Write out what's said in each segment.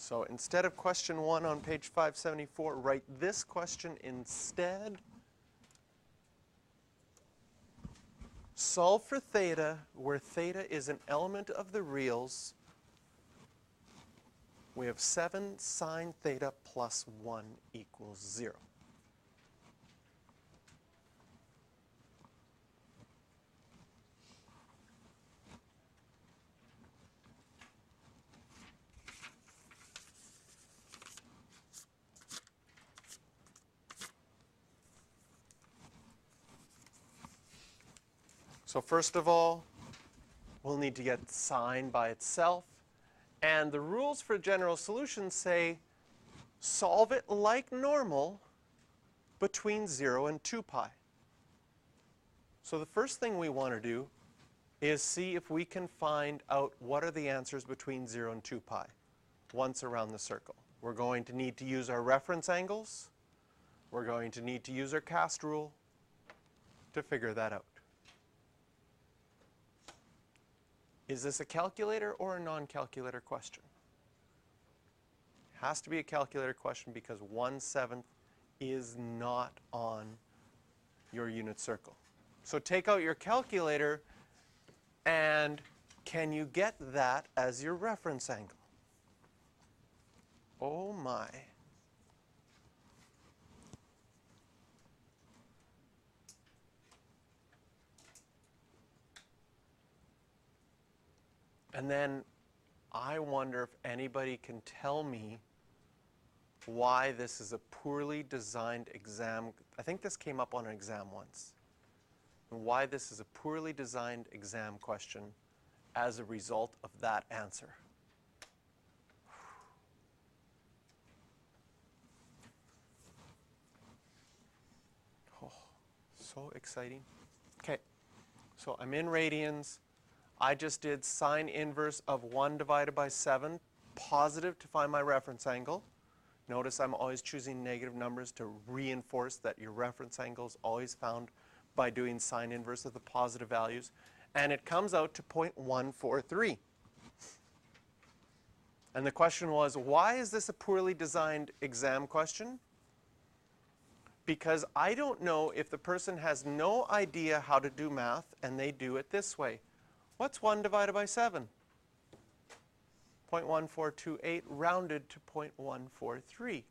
So instead of question 1 on page 574, write this question instead. Solve for theta, where theta is an element of the reals. We have 7 sine theta plus 1 equals 0. So first of all, we'll need to get sine by itself. And the rules for general solution say solve it like normal between 0 and 2 pi. So the first thing we want to do is see if we can find out what are the answers between 0 and 2 pi once around the circle. We're going to need to use our reference angles. We're going to need to use our cast rule to figure that out. Is this a calculator or a non-calculator question? It has to be a calculator question because 1/7 is not on your unit circle. So take out your calculator, and can you get that as your reference angle? Oh my. And then I wonder if anybody can tell me why this is a poorly designed exam. I think this came up on an exam once. And why this is a poorly designed exam question as a result of that answer. Oh, so exciting. Okay, so I'm in radians. I just did sine inverse of 1 divided by 7, positive to find my reference angle. Notice I'm always choosing negative numbers to reinforce that your reference angle is always found by doing sine inverse of the positive values. And it comes out to 0.143. And the question was, why is this a poorly designed exam question? Because I don't know if the person has no idea how to do math and they do it this way. What's 1 divided by 7? 0.1428 rounded to 0.143.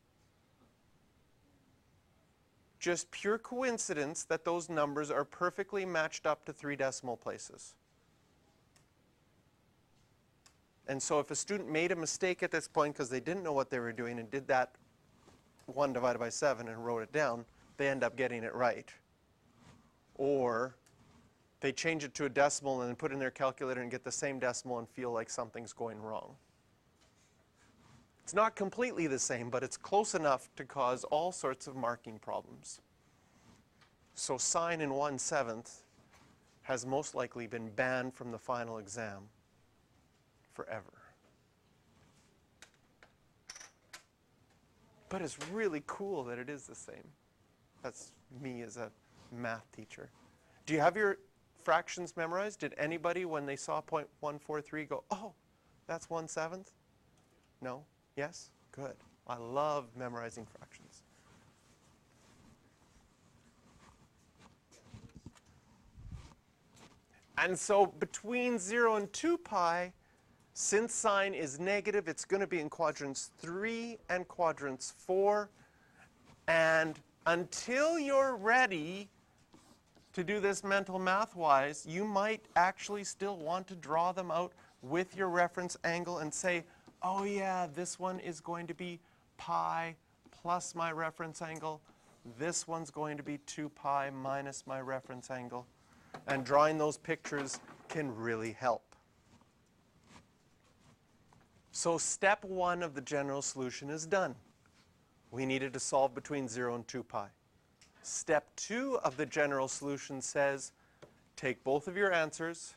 Just pure coincidence that those numbers are perfectly matched up to 3 decimal places. And so if a student made a mistake at this point because they didn't know what they were doing and did that 1 divided by 7 and wrote it down, they end up getting it right. Or they change it to a decimal and then put in their calculator and get the same decimal and feel like something's going wrong. It's not completely the same, but it's close enough to cause all sorts of marking problems. So sine in 1/7 has most likely been banned from the final exam forever. But it's really cool that it is the same. That's me as a math teacher. Do you have your fractions memorized? Did anybody, when they saw 0.143, go, oh, that's 1/7? No? Yes? Good. I love memorizing fractions. And so between 0 and 2 pi, since sine is negative, it's going to be in quadrants 3 and quadrants 4. And until you're ready to do this mental math-wise, you might actually still want to draw them out with your reference angle and say, oh yeah, this one is going to be pi plus my reference angle. This one's going to be 2 pi minus my reference angle. And drawing those pictures can really help. So step 1 of the general solution is done. We needed to solve between 0 and 2 pi. Step 2 of the general solution says, take both of your answers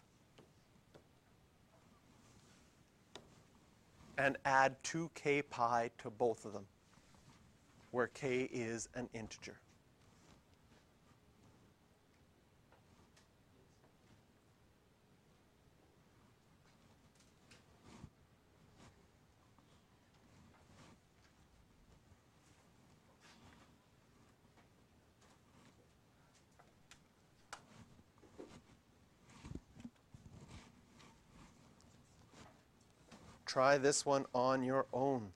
and add 2k pi to both of them, where k is an integer. try this one on your own.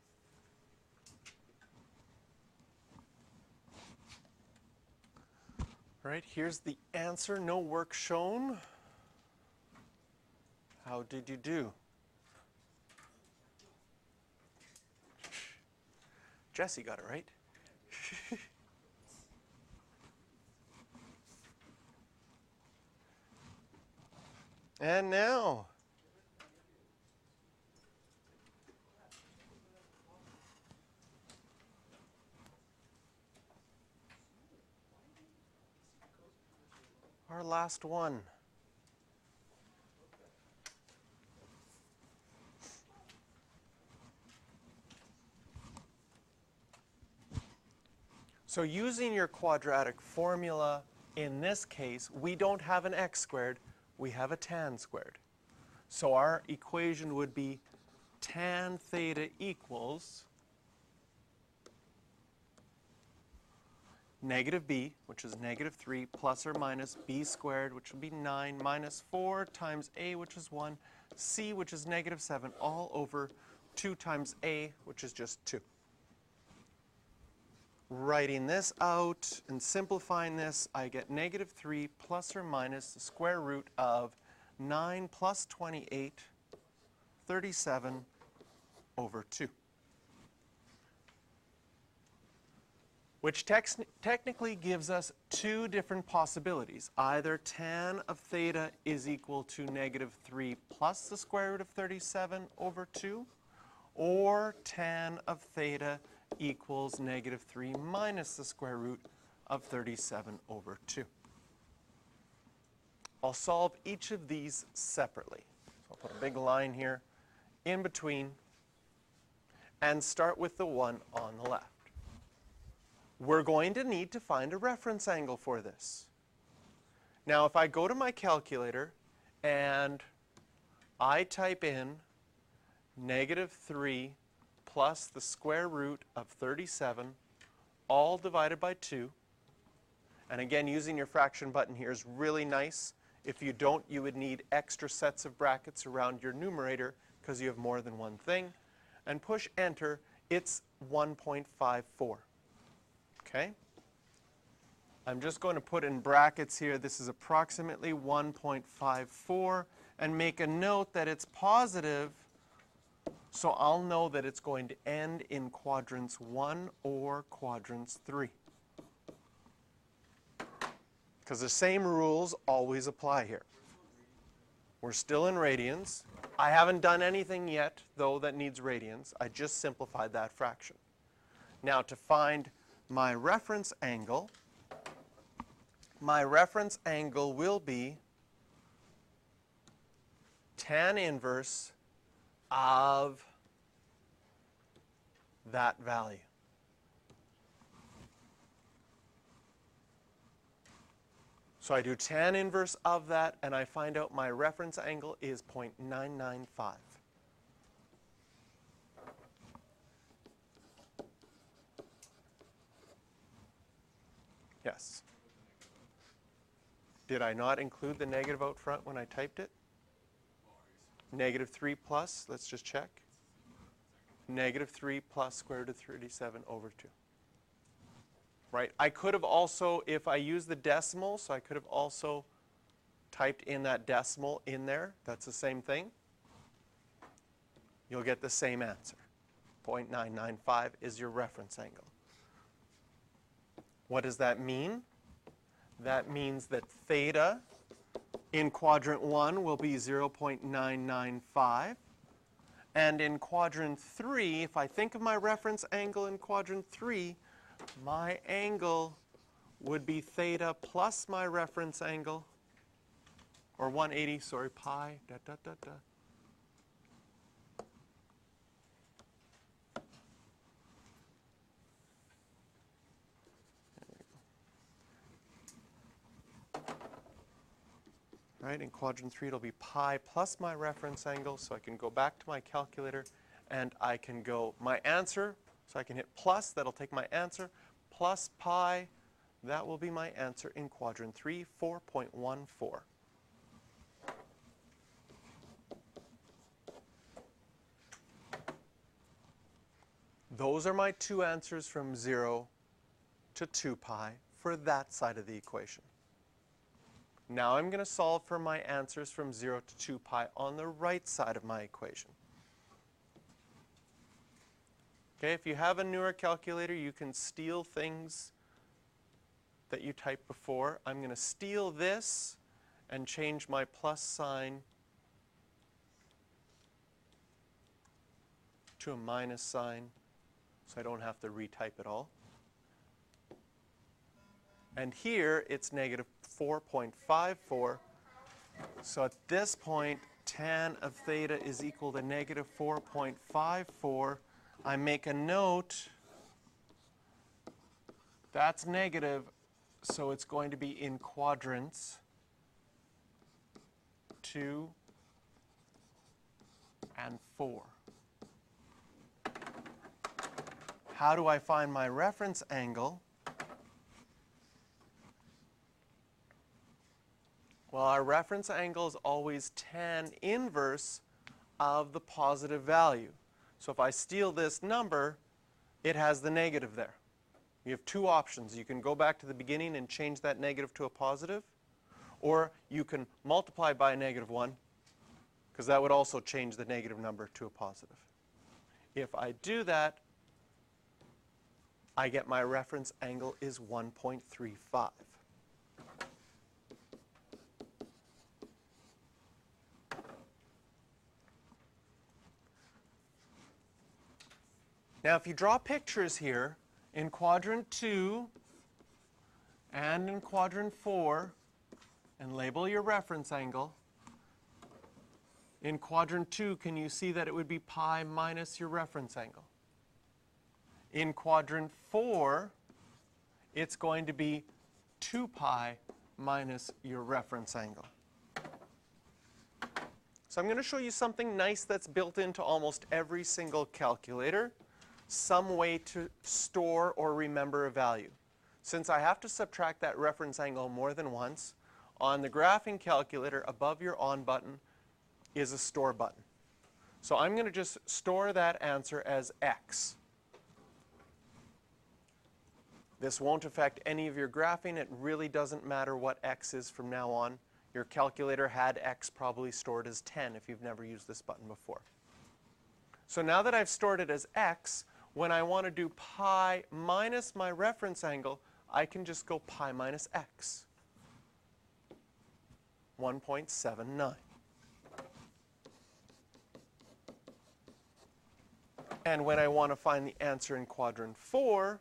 All right, here's the answer. No work shown. How did you do? Jesse got it right. And now, our last one. So using your quadratic formula, in this case, we don't have an x squared, we have a tan squared. So our equation would be tan theta equals negative b, which is negative 3, plus or minus b squared, which would be 9, minus 4 times a, which is 1, c, which is negative 7, all over 2 times a, which is just 2. Writing this out and simplifying this, I get negative 3 plus or minus the square root of 9 plus 28, 37 over 2. Which technically gives us two different possibilities. Either tan of theta is equal to negative 3 plus the square root of 37 over 2, or tan of theta equals negative 3 minus the square root of 37 over 2. I'll solve each of these separately. So I'll put a big line here in between and start with the one on the left. We're going to need to find a reference angle for this. Now, if I go to my calculator and I type in negative 3 plus the square root of 37, all divided by 2. And again, using your fraction button here is really nice. If you don't, you would need extra sets of brackets around your numerator because you have more than one thing. And push enter, it's 1.54. Okay? I'm just going to put in brackets here, this is approximately 1.54, and make a note that it's positive, so I'll know that it's going to end in quadrants 1 or quadrants 3. Because the same rules always apply here. We're still in radians. I haven't done anything yet, though, that needs radians. I just simplified that fraction. Now, to find my reference angle will be tan inverse of that value. So I do tan inverse of that, and I find out my reference angle is 0.995. Yes. Did I not include the negative out front when I typed it? Negative 3 plus, let's just check. Negative 3 plus square root of 37 over 2. Right? I could have also, if I use the decimal, so I could have also typed in that decimal in there. That's the same thing. You'll get the same answer. 0.995 is your reference angle. What does that mean? That means that theta in quadrant 1 will be 0.995. And in quadrant 3, if I think of my reference angle in quadrant 3, my angle would be theta plus my reference angle, or 180, sorry, pi, da, da, da, da. Right, in quadrant 3 it'll be pi plus my reference angle, so I can go back to my calculator and I can go my answer, so I can hit plus, that'll take my answer, plus pi, that will be my answer in quadrant 3, 4.14. Those are my two answers from 0 to 2 pi for that side of the equation. Now I'm going to solve for my answers from 0 to 2 pi on the right side of my equation. Okay, if you have a newer calculator, you can steal things that you typed before. I'm going to steal this and change my plus sign to a minus sign so I don't have to retype it all. And here it's negative 4.54. So at this point, tan of theta is equal to negative 4.54. I make a note. That's negative, so it's going to be in quadrants 2 and 4. How do I find my reference angle? Well, our reference angle is always tan inverse of the positive value. So if I steal this number, it has the negative there. You have two options. You can go back to the beginning and change that negative to a positive, or you can multiply by a negative 1, because that would also change the negative number to a positive. If I do that, I get my reference angle is 1.35. Now, if you draw pictures here in quadrant 2 and in quadrant 4 and label your reference angle, in quadrant 2, can you see that it would be pi minus your reference angle? In quadrant 4, it's going to be 2 pi minus your reference angle. So I'm going to show you something nice that's built into almost every single calculator. Some way to store or remember a value. Since I have to subtract that reference angle more than once, on the graphing calculator above your on button is a store button. So I'm going to just store that answer as x. This won't affect any of your graphing. It really doesn't matter what x is from now on. Your calculator had x probably stored as 10 if you've never used this button before. So now that I've stored it as x, when I want to do pi minus my reference angle, I can just go pi minus x, 1.79. And when I want to find the answer in quadrant 4,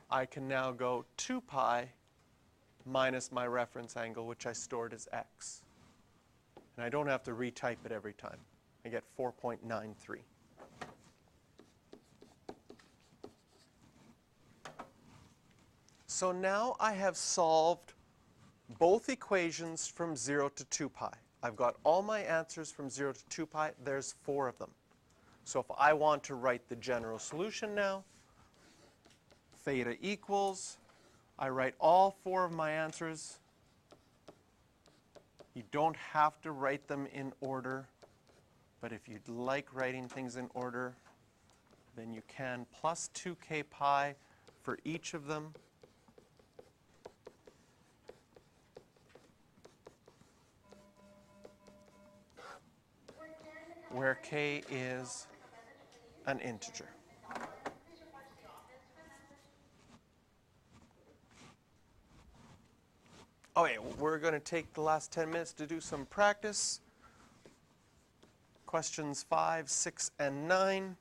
I can now go 2 pi minus my reference angle, which I stored as x. And I don't have to retype it every time. I get 4.93. So now I have solved both equations from 0 to 2 pi. I've got all my answers from 0 to 2 pi. There's 4 of them. So if I want to write the general solution now, theta equals, I write all 4 of my answers. You don't have to write them in order, but if you'd like writing things in order, then you can, plus 2k pi for each of them. Where k is an integer. Okay, we're going to take the last 10 minutes to do some practice. Questions 5, 6, and 9.